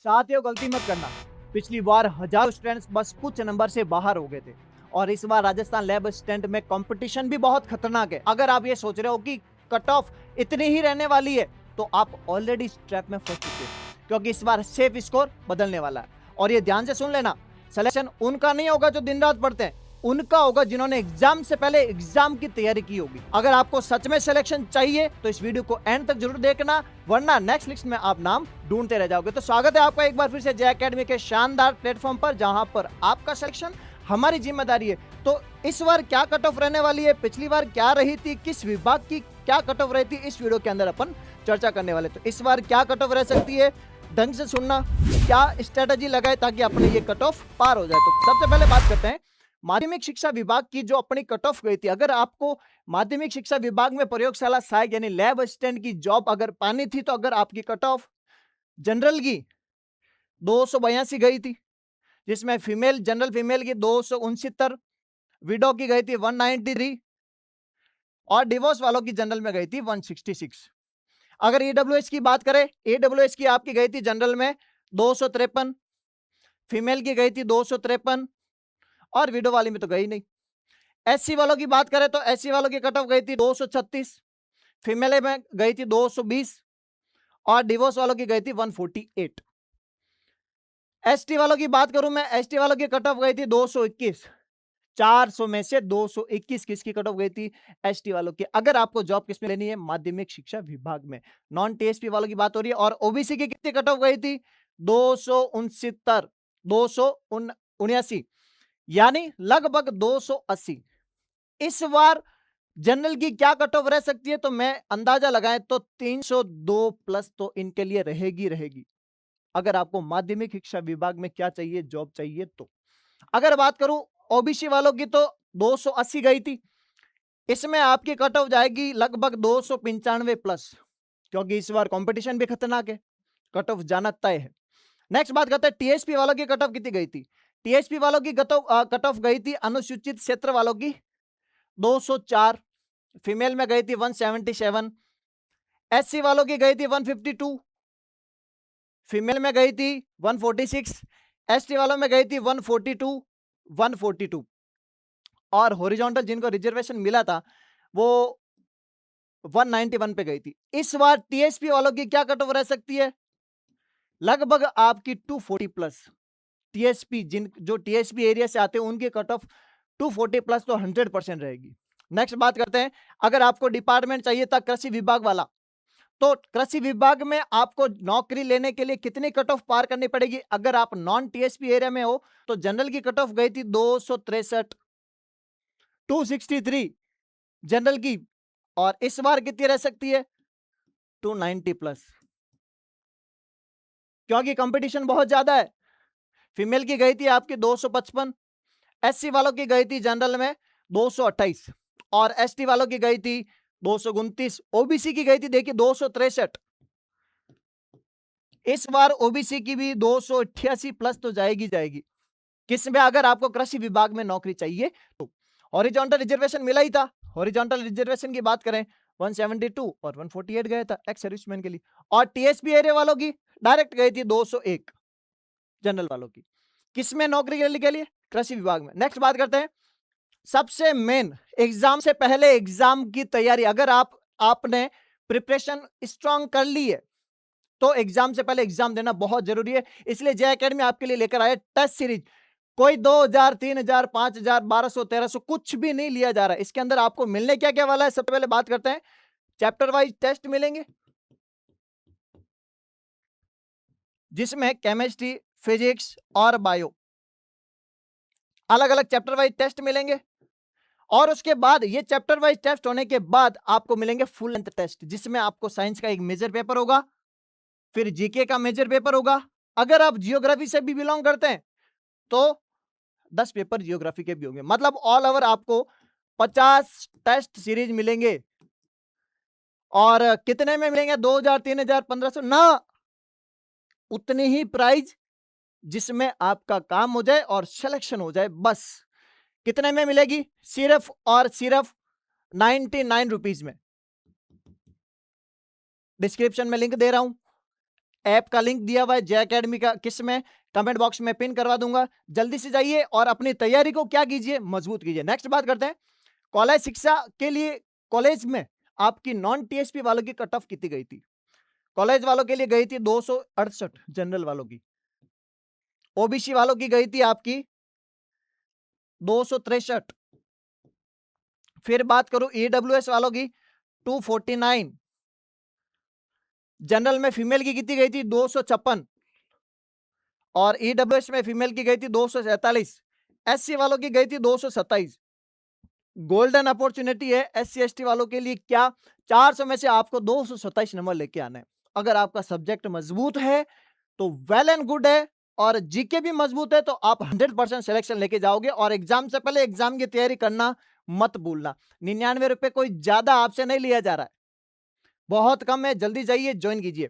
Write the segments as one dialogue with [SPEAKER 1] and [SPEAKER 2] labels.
[SPEAKER 1] साथियों, गलती मत करना। पिछली बार हजारों स्टूडेंट्स बस कुछ नंबर से बाहर हो गए थे और इस बार राजस्थान लैब असिस्टेंट में कंपटीशन भी बहुत खतरनाक है। अगर आप ये सोच रहे हो कि कट ऑफ इतनी ही रहने वाली है तो आप ऑलरेडी इस ट्रैप में फंस चुके हैं, क्योंकि इस बार सेफ स्कोर बदलने वाला है। और ये ध्यान से सुन लेना, सिलेक्शन उनका नहीं होगा जो दिन रात पढ़ते हैं, उनका होगा जिन्होंने एग्जाम से पहले एग्जाम की तैयारी की होगी। अगर आपको सच में सिलेक्शन चाहिए तो इस वीडियो को एंड तक जरूर देखना, वरना नेक्स्ट लिस्ट में आप नाम ढूंढते रह जाओगे। तो स्वागत है आपका एक बार फिर से जय एकेडमी के शानदार प्लेटफॉर्म पर, जहां पर आपका सिलेक्शन हमारी जिम्मेदारी है। तो इस बार क्या कट ऑफ रहने वाली है, पिछली बार क्या रही थी, किस विभाग की क्या कट ऑफ रही थी, इस वीडियो के अंदर अपन चर्चा करने वाले। तो इस बार क्या कट ऑफ रह सकती है, ढंग से सुनना, क्या स्ट्रेटजी लगाए ताकि अपने ये कट ऑफ पार हो जाए। तो सबसे पहले बात करते हैं माध्यमिक शिक्षा विभाग की, जो अपनी कट ऑफ गई थी। अगर आपको माध्यमिक शिक्षा विभाग में प्रयोगशाला सहायक यानी लैब असिस्टेंट की जॉब अगर पानी थी, तो अगर आपकी कट ऑफ जनरल की 282 गई थी, जिसमें फीमेल जनरल फीमेल की 269, विडो की गई थी 193 और डिवोर्स वालों की जनरल में गई थी 166। अगर ईडब्ल्यूएस की बात करें, ईडब्ल्यूएस की आपकी गई थी जनरल में 253, फीमेल की गई थी 253 और विडो वाली में तो गई नहीं। एससी वालों की बात करें तो एससी वालों की कट ऑफ गई थी 236, फीमेल में गई थी 220 और डिवोर्स वालों की गई थी 148। एसटी वालों की बात करूं मैं, एसटी वालों की कट ऑफ गई थी 221। 400 में से 221 किसकी कट ऑफ गई थी? एसटी वालों की। अगर आपको जॉब किस में लेनी है? माध्यमिक शिक्षा विभाग में। नॉन टीएसपी वालों की बात हो रही है। और ओबीसी की कितनी कट ऑफ गई थी? 269, 279, यानी लगभग 280। इस बार जनरल की क्या कट ऑफ रह सकती है? तो मैं अंदाजा लगाएं तो 302 प्लस तो इनके लिए रहेगी। अगर आपको माध्यमिक शिक्षा विभाग में क्या चाहिए, जॉब चाहिए तो। अगर बात करूं ओबीसी वालों की तो 280 गई थी, इसमें आपकी कट ऑफ जाएगी लगभग 295 प्लस, क्योंकि इस बार कंपटीशन भी खतरनाक है, कट ऑफ जाना तय है। नेक्स्ट बात करते हैं टीएसपी वालों की कट ऑफ कितनी गई थी। टीएसपी वालों की कट ऑफ गई थी अनुसूचित क्षेत्र वालों की 204, फीमेल में गई थी 177, एससी वालों की गई थी 152, फीमेल में गई थी 146, एसटी वालों में गई थी 142 और हॉरिजॉन्टल जिनको रिजर्वेशन मिला था वो 191 पे गई थी। इस बार टीएसपी वालों की क्या कट ऑफ रह सकती है? लगभग आपकी 240 प्लस। टीएसपी जो टीएसपी एरिया से आते हैं उनकी कट ऑफ 240 प्लस तो 100% रहेगी। नेक्स्ट बात करते हैं, अगर आपको डिपार्टमेंट चाहिए था कृषि विभाग वाला, तो कृषि विभाग में आपको नौकरी लेने के लिए कितनी कट ऑफ पार करनी पड़ेगी? अगर आप नॉन टीएसपी एरिया में हो तो जनरल की कट ऑफ गई थी 263, 263 जनरल की, और इस बार कितनी रह सकती है? 290 प्लस, क्योंकि कंपटीशन बहुत ज्यादा है। फीमेल की गई थी आपकी 255, एससी वालों की गई थी जनरल में 228 और एसटी वालों की गई थी 229, ओबीसी की गई थी देखिए 263। इस बार ओबीसी की भी 288 प्लस तो जाएगी। किसमें? अगर आपको कृषि विभाग में नौकरी चाहिए तो। हॉरिजॉन्टल रिजर्वेशन मिला ही था। हॉरिजॉन्टल रिजर्वेशन की बात करें 172 और 148 गया था एक्स सर्विसमैन के लिए। और टीएसपी एरिया वालों की डायरेक्ट गई थी 201 जनरल वालों की। किसमें नौकरी के लिए? कृषि विभाग में। नेक्स्ट बात करते हैं सबसे मेन, एग्जाम से पहले एग्जाम की तैयारी। अगर आपने प्रिपरेशन स्ट्रांग कर ली है तो एग्जाम से पहले एग्जाम देना बहुत जरूरी है। इसलिए जय एकेडमी आपके लिए लेकर आए टेस्ट सीरीज। कोई 2000, 3000, 5000, 1200, 1300 कुछ भी नहीं लिया जा रहा है। इसके अंदर आपको मिलने क्या क्या वाला है, सबसे पहले बात करते हैं। चैप्टर वाइज टेस्ट मिलेंगे, जिसमें केमिस्ट्री, फिजिक्स और बायो, अलग अलग चैप्टर वाइज टेस्ट मिलेंगे। और उसके बाद ये चैप्टर वाइज टेस्ट होने के बाद आपको मिलेंगे फुल लेंथ टेस्ट, जिसमें आपको साइंस का एक मेजर पेपर होगा, फिर जीके का मेजर पेपर होगा। अगर आप जियोग्राफी से भी बिलोंग करते हैं तो 10 पेपर जियोग्राफी के भी होंगे। मतलब ऑल ओवर आपको 50 टेस्ट सीरीज मिलेंगे। और कितने में मिलेंगे? 2000, 3000, 1500 ना, उतनी ही प्राइज जिसमें आपका काम हो जाए और सिलेक्शन हो जाए, बस। कितने में मिलेगी? सिर्फ और सिर्फ 99 रुपीज में। डिस्क्रिप्शन में लिंक दे रहा हूं, ऐप का लिंक दिया हुआ है जे एकेडमी का, किस में, कमेंट बॉक्स में पिन करवा दूंगा। जल्दी से जाइए और अपनी तैयारी को क्या कीजिए, मजबूत कीजिए। नेक्स्ट बात करते हैं, कॉलेज शिक्षा के लिए कॉलेज में आपकी नॉन टीएसपी वालों की कट ऑफ कितनी गई थी? कॉलेज वालों के लिए गई थी 268, जनरल वालों की। ओबीसी वालों की गई थी आपकी 263। फिर बात करूं ईडब्ल्यूएस वालों की 249। जनरल में फीमेल की कितनी गई थी? 256। और ईडब्ल्यूएस में फीमेल की गई थी 247। एससी वालों की गई थी 227। गोल्डन अपॉर्चुनिटी है एससी एसटी वालों के लिए, क्या 400 में से आपको 227 नंबर लेके आना है। अगर आपका सब्जेक्ट मजबूत है तो वेल एंड गुड है, और जीके भी मजबूत है तो आप 100% सिलेक्शन लेके जाओगे। और एग्जाम से पहले एग्जाम की तैयारी करना मत भूलना। 99 रुपए कोई ज्यादा आपसे नहीं लिया जा रहा है, बहुत कम है। जल्दी जाइए, ज्वाइन कीजिए।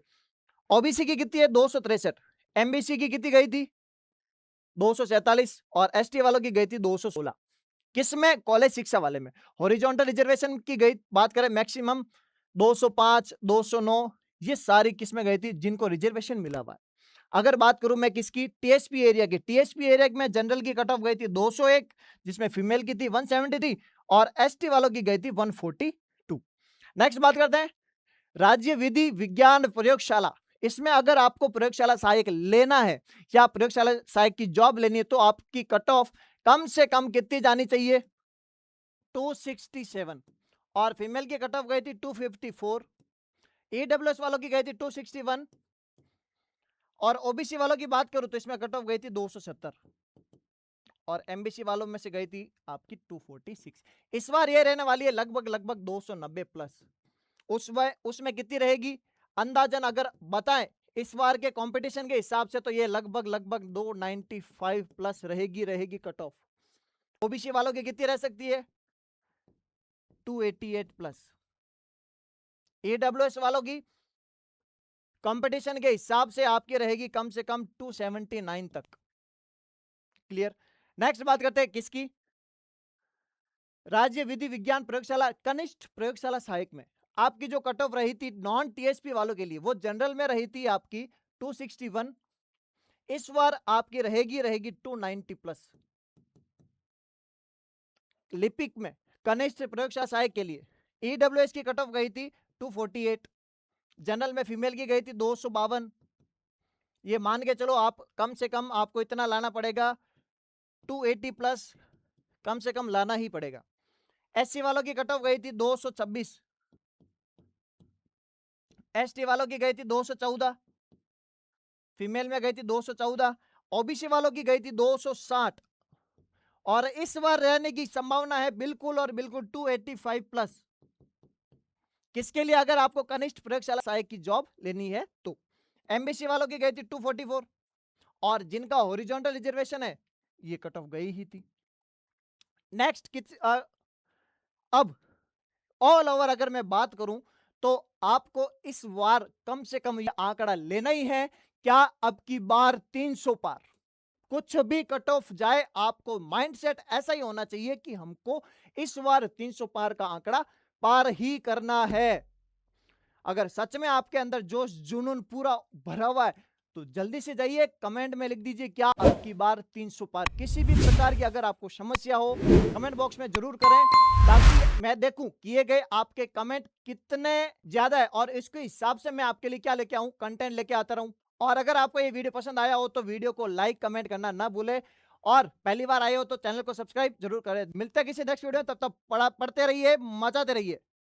[SPEAKER 1] ओबीसी की कितनी है? 263। एमबीसी की कितनी गई थी? 247। और एसटी वालों की गई थी 216। किसमें? कॉलेज शिक्षा वाले में। हॉरिजॉन्टल रिजर्वेशन की गई बात करें, मैक्सिमम 205, 209, ये सारी किसमें गई थी? जिनको रिजर्वेशन मिला हुआ है। अगर बात करूं मैं किसकी? टीएसपी एरिया की। टीएसपी एरिया में जनरल की कट ऑफ गई थी 201, जिसमें फीमेल की थी 173, और एसटी वालों की गई थी 142। नेक्स्ट बात करते हैं, राज्य विधि विज्ञान प्रयोगशाला। इसमें अगर आपको प्रयोगशाला सहायक लेना है या प्रयोगशाला सहायक की जॉब लेनी है तो आपकी कट ऑफ कम से कम कितनी जानी चाहिए? 267। और फीमेल की कट ऑफ गई थी 254। ईडब्ल्यूएस वालों की गई थी 261। और ओबीसी वालों की बात करूं तो इसमें कट ऑफ गई थी 270। और एमबीसी वालों में से गई थी आपकी 246। इस बार ये रहने वाली है लगभग लगभग 290 प्लस। उसमें कितनी रहेगी अंदाजन अगर बताएं इस बार के कंपटीशन के हिसाब से, तो ये लगभग लगभग 295 प्लस रहेगी कट ऑफ। ओबीसी वालों की कितनी रह सकती है? 288 प्लस। ईडब्ल्यूएस वालों की कंपटीशन के हिसाब से आपकी रहेगी कम से कम 279 तक। क्लियर। नेक्स्ट बात करते हैं किसकी? राज्य विधि विज्ञान प्रयोगशाला कनिष्ठ प्रयोगशाला सहायक में आपकी जो कट ऑफ रही थी नॉन टीएसपी वालों के लिए, वो जनरल में रही थी आपकी 261। इस बार आपकी रहेगी 290 प्लस। लिपिक में कनिष्ठ प्रयोगशाला सहायक के लिए ईडब्ल्यूएस की कट ऑफ गई थी 248। जनरल में फीमेल की गई थी 252। ये मान के चलो आप कम से कम आपको इतना लाना पड़ेगा 280 प्लस, कम से कम लाना ही पड़ेगा। एससी वालों की कट ऑफ गई थी 226। एसटी वालों की गई थी 214। फीमेल में गई थी 214। ओबीसी वालों की गई थी 260। और इस बार रहने की संभावना है बिल्कुल और बिल्कुल 285 प्लस। किसके लिए? अगर आपको कनिष्ठ प्रयोगशाला सहायक की जॉब लेनी है तो। एमबीसी वालों की गई थी 244। और जिनका हॉरिजॉन्टल रिजर्वेशन है ये कट ऑफ गई ही थी। नेक्स्ट अब ऑल ओवर अगर मैं बात करूं तो आपको इस बार कम से कम ये आंकड़ा लेना ही है, क्या अब की बार 300 पार। कुछ भी कट ऑफ जाए आपको माइंडसेट ऐसा ही होना चाहिए कि हमको इस बार 300 पार का आंकड़ा पार ही करना है। अगर सच में आपके अंदर जोश जुनून पूरा भरा हुआ है तो जल्दी से जाइए कमेंट में लिख दीजिए क्या अब की बार 300 पार। किसी भी प्रकार की अगर आपको समस्या हो कमेंट बॉक्स में जरूर करें, ताकि मैं देखूं किए गए आपके कमेंट कितने ज्यादा है और इसके हिसाब से मैं आपके लिए क्या लेके आऊं, कंटेंट लेके आता रहूं। और अगर आपको ये वीडियो पसंद आया हो तो वीडियो को लाइक कमेंट करना ना भूले, और पहली बार आए हो तो चैनल को सब्सक्राइब जरूर करें। मिलते हैं किसी नेक्स्ट वीडियो, तब तक पढ़ते रहिए, मचाते रहिए।